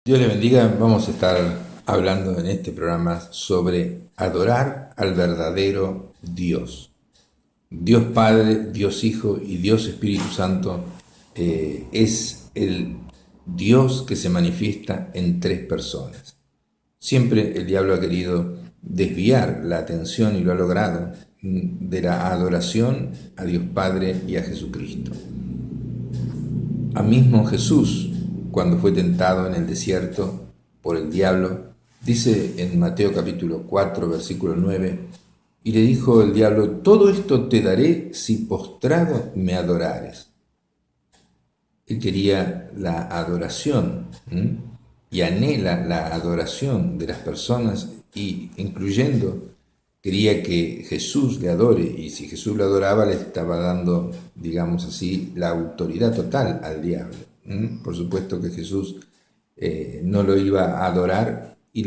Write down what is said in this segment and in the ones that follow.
Dios le bendiga. Vamos a estar hablando en este programa sobre adorar al verdadero Dios. Dios Padre, Dios Hijo y Dios Espíritu Santo es el Dios que se manifiesta en tres personas. Siempre el diablo ha querido desviar la atención y lo ha logrado de la adoración a Dios Padre y a Jesucristo. A mismo Jesús, cuando fue tentado en el desierto por el diablo, dice en Mateo capítulo 4, versículo 9, y le dijo el diablo: todo esto te daré si postrado me adorares. Él quería la adoración, y anhela la adoración de las personas, y incluyendo quería que Jesús le adore, y si Jesús le adoraba le estaba dando, digamos así, la autoridad total al diablo. Por supuesto que Jesús no lo iba a adorar, y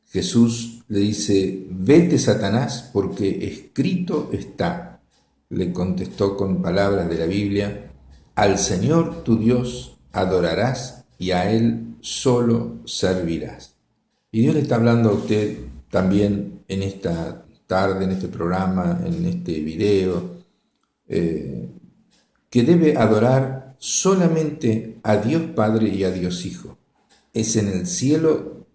Jesús le dice: vete, Satanás, porque escrito está. Le contestó con palabras de la Biblia: al Señor tu Dios adorarás y a Él solo servirás. Y Dios le está hablando a usted también en esta tarde, en este programa, en este video, que debe adorar solamente a Dios Padre y a Dios Hijo. Es en el cielo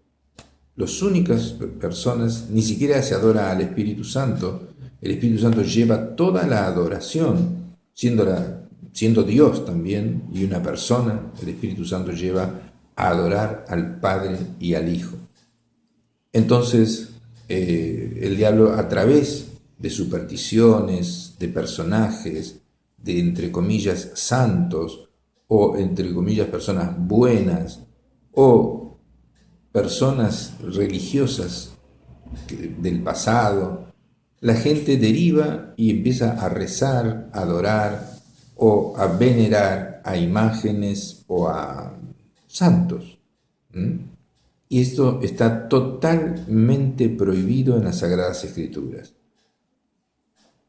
las únicas personas, ni siquiera se adora al Espíritu Santo. El Espíritu Santo lleva toda la adoración, siendo Dios también y una persona. El Espíritu Santo lleva a adorar al Padre y al Hijo. Entonces, el diablo, a través de supersticiones, de personajes, de entre comillas santos, o entre comillas personas buenas, o personas religiosas del pasado, la gente deriva y empieza a rezar, a adorar o a venerar a imágenes o a santos. Y esto está totalmente prohibido en las Sagradas Escrituras.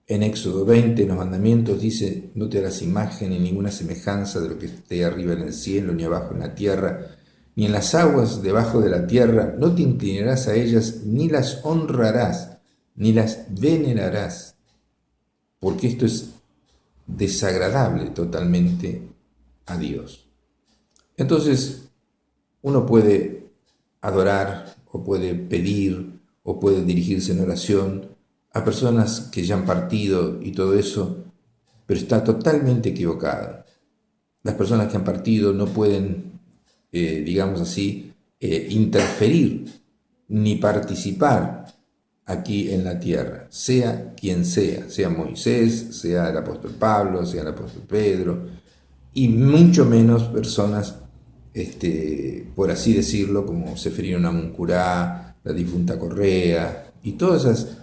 En Éxodo 20, en los mandamientos, dice: no te harás imagen ni ninguna semejanza de lo que esté arriba en el cielo, ni abajo en la tierra, ni en las aguas debajo de la tierra. No te inclinarás a ellas, ni las honrarás, ni las venerarás, porque esto es desagradable totalmente a Dios. Entonces, uno puede adorar, o puede pedir, o puede dirigirse en oración a personas que ya han partido y todo eso, pero está totalmente equivocado. Las personas que han partido no pueden, digamos así, interferir ni participar aquí en la tierra, sea quien sea Moisés, sea el apóstol Pablo, sea el apóstol Pedro, y mucho menos personas, por así decirlo, como Seferino Namuncurá, la difunta Correa, y todas esas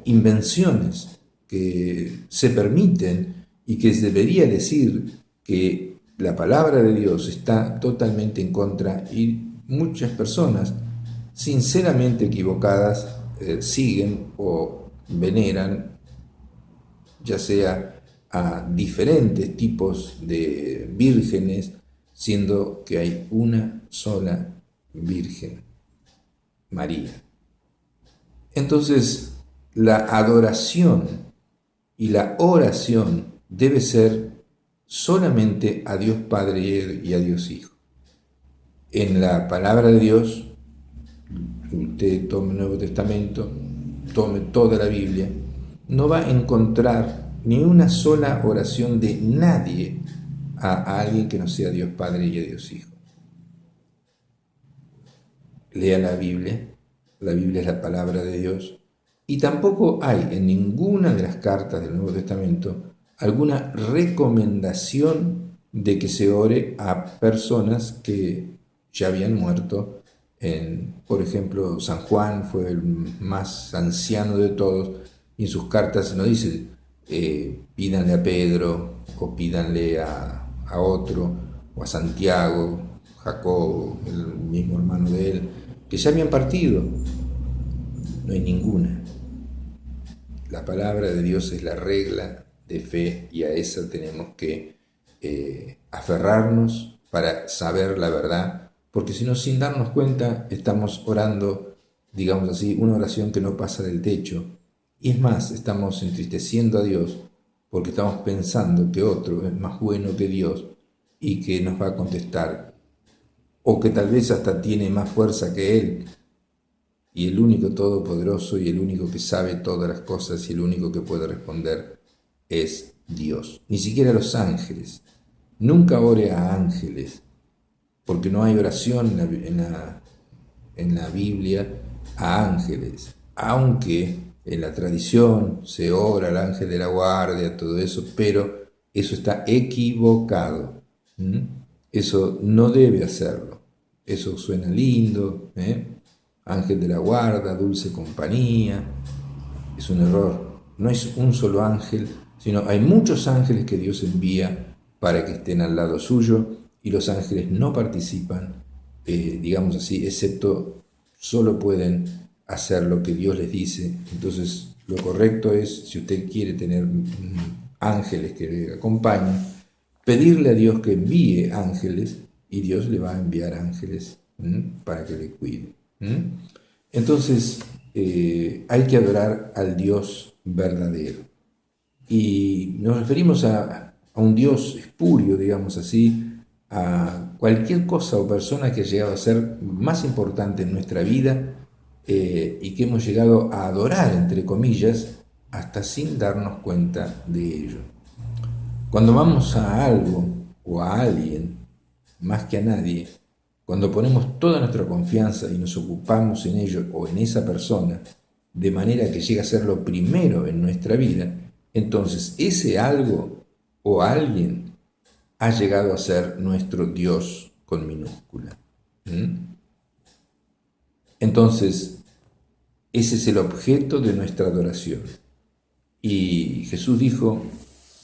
invenciones que se permiten y que se debería decir que la palabra de Dios está totalmente en contra, y muchas personas sinceramente equivocadas siguen o veneran, ya sea a diferentes tipos de vírgenes, siendo que hay una sola Virgen, María. Entonces, la adoración y la oración debe ser solamente a Dios Padre y a Dios Hijo. En la palabra de Dios, usted tome el Nuevo Testamento, tome toda la Biblia, no va a encontrar ni una sola oración de nadie a alguien que no sea Dios Padre y a Dios Hijo. Lea la Biblia es la palabra de Dios, y tampoco hay en ninguna de las cartas del Nuevo Testamento alguna recomendación de que se ore a personas que ya habían muerto. Por ejemplo, San Juan fue el más anciano de todos, y en sus cartas no dice pídanle a Pedro, o pídanle a otro, o a Santiago, Jacobo, el mismo hermano de él, que ya habían partido. No hay ninguna. La palabra de Dios es la regla de fe, y a esa tenemos que aferrarnos para saber la verdad, porque si no, sin darnos cuenta, estamos orando, digamos así, una oración que no pasa del techo. Y es más, estamos entristeciendo a Dios porque estamos pensando que otro es más bueno que Dios y que nos va a contestar, o que tal vez hasta tiene más fuerza que Él, y el único todopoderoso y el único que sabe todas las cosas y el único que puede responder es Dios. Ni siquiera los ángeles. Nunca ore a ángeles, porque no hay oración en la Biblia a ángeles, aunque en la tradición se ora al ángel de la guardia, todo eso, pero eso está equivocado. Eso no debe hacerlo. Eso suena lindo, ángel de la guarda, dulce compañía. Es un error. No es un solo ángel, sino hay muchos ángeles que Dios envía para que estén al lado suyo, y los ángeles no participan, digamos así, excepto solo pueden hacer lo que Dios les dice. Entonces, lo correcto es, si usted quiere tener ángeles que le acompañen, pedirle a Dios que envíe ángeles, y Dios le va a enviar ángeles para que le cuide. Entonces, hay que adorar al Dios verdadero. Y nos referimos a un Dios espurio, digamos así, a cualquier cosa o persona que ha llegado a ser más importante en nuestra vida, y que hemos llegado a adorar, entre comillas, hasta sin darnos cuenta de ello. Cuando vamos a algo o a alguien, más que a nadie, cuando ponemos toda nuestra confianza y nos ocupamos en ello o en esa persona, de manera que llega a ser lo primero en nuestra vida, entonces ese algo o alguien ha llegado a ser nuestro Dios con minúscula. Entonces, ese es el objeto de nuestra adoración. Y Jesús dijo: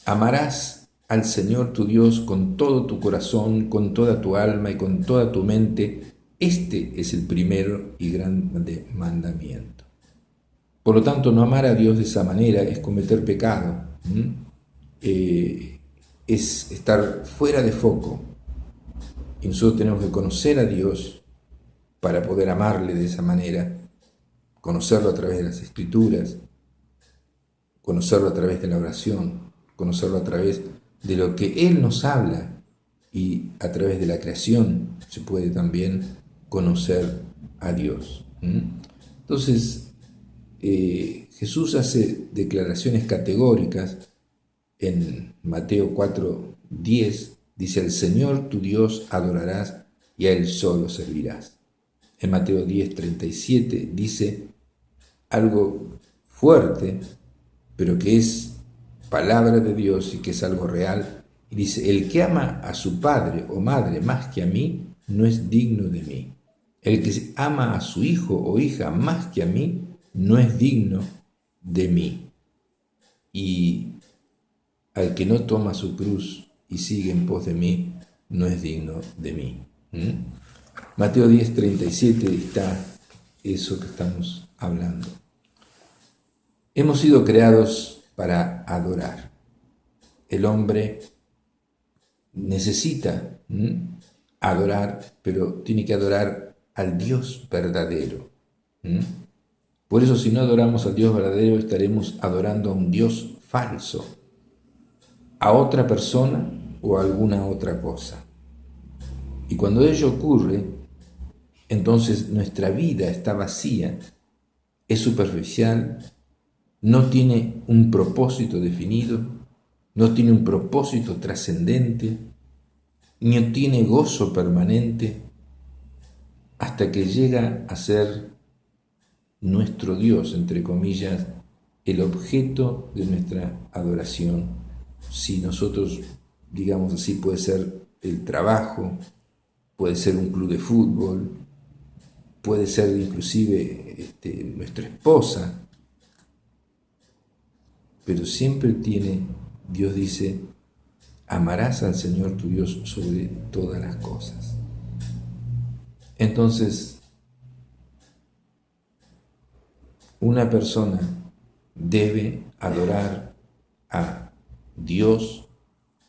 amarás al Señor tu Dios con todo tu corazón, con toda tu alma y con toda tu mente. Este es el primero y grande mandamiento. Por lo tanto, no amar a Dios de esa manera es cometer pecado, es estar fuera de foco. Y nosotros tenemos que conocer a Dios para poder amarle de esa manera, conocerlo a través de las Escrituras, conocerlo a través de la oración, conocerlo a través de lo que Él nos habla, y a través de la creación se puede también conocer a Dios. Entonces, Jesús hace declaraciones categóricas en Mateo 4:10, dice: al Señor tu Dios adorarás y a Él solo servirás. En Mateo 10:37 dice algo fuerte, pero que es palabra de Dios y que es algo real, y dice: el que ama a su padre o madre más que a mí, no es digno de mí. El que ama a su hijo o hija más que a mí, no es digno de mí. Y al que no toma su cruz y sigue en pos de mí, no es digno de mí. Mateo 10:37 está eso que estamos hablando. Hemos sido creados para adorar. El hombre necesita adorar, pero tiene que adorar al Dios verdadero. Por eso, si no adoramos al Dios verdadero, estaremos adorando a un Dios falso, a otra persona o a alguna otra cosa. Y cuando ello ocurre, entonces nuestra vida está vacía, es superficial, no tiene un propósito definido, no tiene un propósito trascendente, ni tiene gozo permanente, hasta que llega a ser nuestro Dios, entre comillas, el objeto de nuestra adoración. Si nosotros, digamos así, puede ser el trabajo, puede ser un club de fútbol, puede ser inclusive nuestra esposa, pero siempre Dios dice: amarás al Señor tu Dios sobre todas las cosas. Entonces, una persona debe adorar a Dios,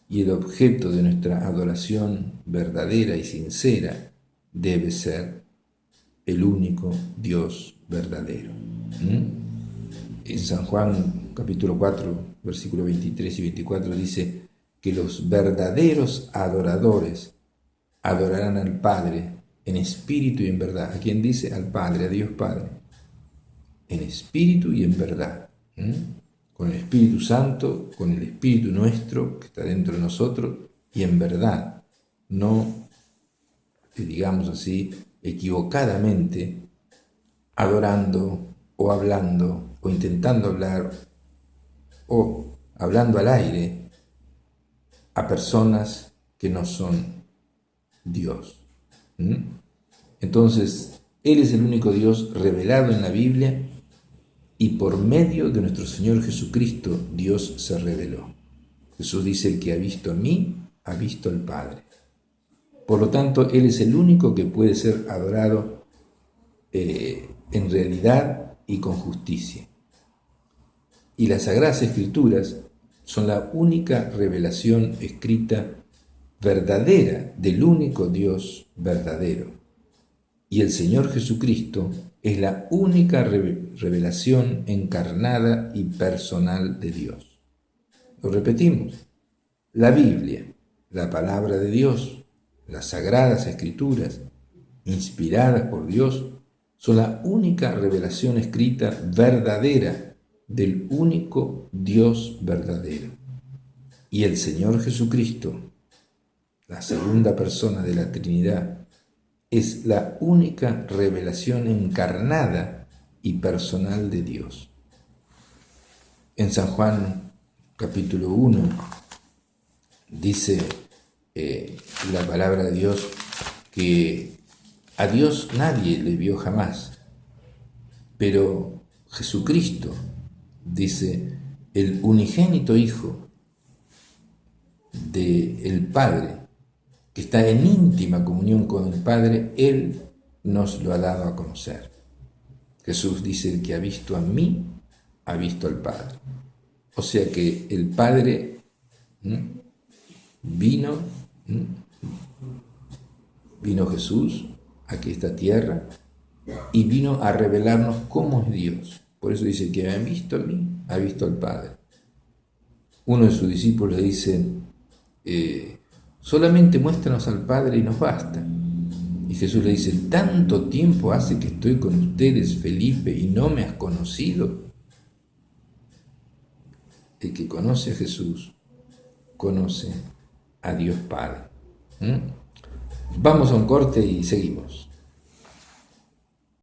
y el objeto de nuestra adoración verdadera y sincera debe ser el único Dios verdadero. En San Juan capítulo 4, versículos 23 y 24 dice que los verdaderos adoradores adorarán al Padre en espíritu y en verdad. ¿A quién dice? Al Padre, a Dios Padre. En espíritu y en verdad. Con el Espíritu Santo, con el Espíritu nuestro que está dentro de nosotros y en verdad. No, digamos así, equivocadamente adorando o hablando o intentando hablar o hablando al aire a personas que no son Dios. Entonces, Él es el único Dios revelado en la Biblia y por medio de nuestro Señor Jesucristo Dios se reveló. Jesús dice: el que ha visto a mí, ha visto al Padre. Por lo tanto, Él es el único que puede ser adorado en realidad y con justicia. Y las Sagradas Escrituras son la única revelación escrita verdadera del único Dios verdadero. Y el Señor Jesucristo es la única revelación encarnada y personal de Dios. Lo repetimos: la Biblia, la palabra de Dios, las Sagradas Escrituras, inspiradas por Dios, son la única revelación escrita verdadera del único Dios verdadero. Y el Señor Jesucristo, la segunda persona de la Trinidad, es la única revelación encarnada y personal de Dios. En San Juan capítulo 1 dice la palabra de Dios que a Dios nadie le vio jamás, pero Jesucristo, dice, el unigénito Hijo del Padre, que está en íntima comunión con el Padre, Él nos lo ha dado a conocer. Jesús dice: el que ha visto a mí, ha visto al Padre. O sea que el Padre vino Jesús aquí a esta tierra y vino a revelarnos cómo es Dios. Por eso dice: el que me ha visto a mí, ha visto al Padre. Uno de sus discípulos le dice: solamente muéstranos al Padre y nos basta. Y Jesús le dice: ¿tanto tiempo hace que estoy con ustedes, Felipe, y no me has conocido? El que conoce a Jesús, conoce a Dios Padre. Vamos a un corte y seguimos.